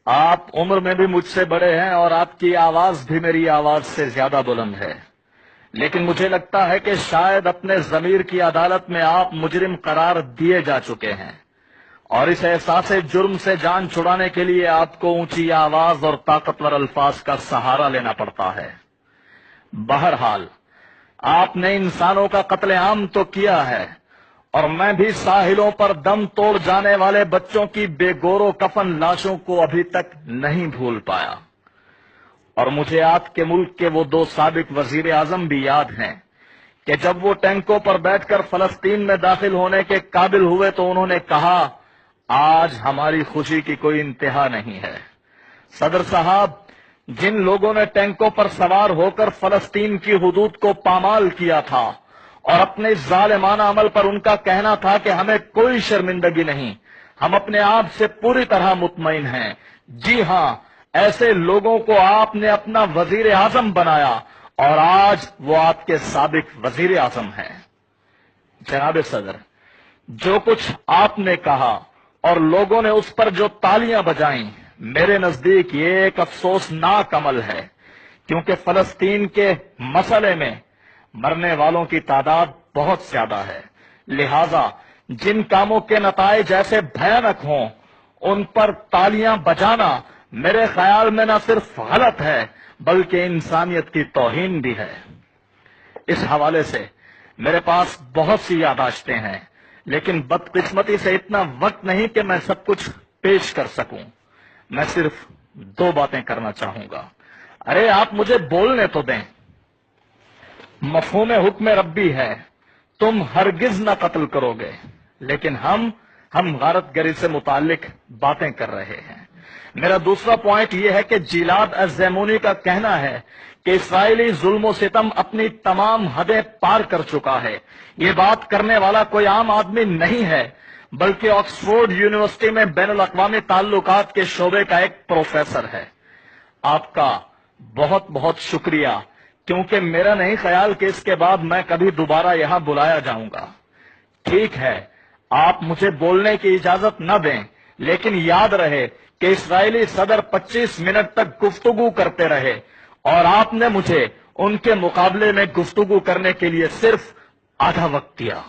آپ عمر میں بھی مجھ سے بڑے ہیں اور آپ کی آواز بھی میری آواز سے زیادہ بلند ہے، لیکن مجھے لگتا ہے کہ شاید اپنے ضمیر کی عدالت میں آپ مجرم قرار دیے جا چکے ہیں، اور اس احساس جرم سے جان چھڑانے کے لیے آپ کو اونچی آواز اور طاقتور الفاظ کا سہارا لینا پڑتا ہے۔ بہرحال آپ نے انسانوں کا قتل عام تو کیا ہے، اور میں بھی ساحلوں پر دم توڑ جانے والے بچوں کی بے گور و کفن لاشوں کو ابھی تک نہیں بھول پایا۔ اور مجھے آپ کے ملک کے وہ دو سابق وزیر اعظم بھی یاد ہیں کہ جب وہ ٹینکوں پر بیٹھ کر فلسطین میں داخل ہونے کے قابل ہوئے تو انہوں نے کہا، آج ہماری خوشی کی کوئی انتہا نہیں ہے۔ صدر صاحب، جن لوگوں نے ٹینکوں پر سوار ہو کر فلسطین کی حدود کو پامال کیا تھا اور اپنے ظالمانہ عمل پر ان کا کہنا تھا کہ ہمیں کوئی شرمندگی نہیں، ہم اپنے آپ سے پوری طرح مطمئن ہیں، جی ہاں، ایسے لوگوں کو آپ نے اپنا وزیر اعظم بنایا اور آج وہ آپ کے سابق وزیر اعظم ہیں۔ جناب صدر، جو کچھ آپ نے کہا اور لوگوں نے اس پر جو تالیاں بجائیں، میرے نزدیک یہ ایک افسوسناک عمل ہے، کیونکہ فلسطین کے مسئلے میں مرنے والوں کی تعداد بہت زیادہ ہے، لہذا جن کاموں کے نتائج ایسے بھیانک ہوں ان پر تالیاں بجانا میرے خیال میں نہ صرف غلط ہے بلکہ انسانیت کی توہین بھی ہے۔ اس حوالے سے میرے پاس بہت سی یادداشتیں ہیں، لیکن بدقسمتی سے اتنا وقت نہیں کہ میں سب کچھ پیش کر سکوں۔ میں صرف دو باتیں کرنا چاہوں گا۔ ارے آپ مجھے بولنے تو دیں۔ مفہوم حکم ربی ہے، تم ہرگز نہ قتل کرو گے، لیکن ہم غارت گری سے متعلق باتیں کر رہے ہیں۔ میرا دوسرا پوائنٹ یہ ہے کہ جیلاد الزیمونی کا کہنا ہے کہ اسرائیلی ظلم و ستم اپنی تمام حدیں پار کر چکا ہے۔ یہ بات کرنے والا کوئی عام آدمی نہیں ہے بلکہ آکسفورڈ یونیورسٹی میں بین الاقوامی تعلقات کے شعبے کا ایک پروفیسر ہے۔ آپ کا بہت بہت شکریہ، کیونکہ میرا نہیں خیال کہ اس کے بعد میں کبھی دوبارہ یہاں بلایا جاؤں گا۔ ٹھیک ہے، آپ مجھے بولنے کی اجازت نہ دیں، لیکن یاد رہے کہ اسرائیلی صدر 25 منٹ تک گفتگو کرتے رہے اور آپ نے مجھے ان کے مقابلے میں گفتگو کرنے کے لیے صرف آدھا وقت دیا۔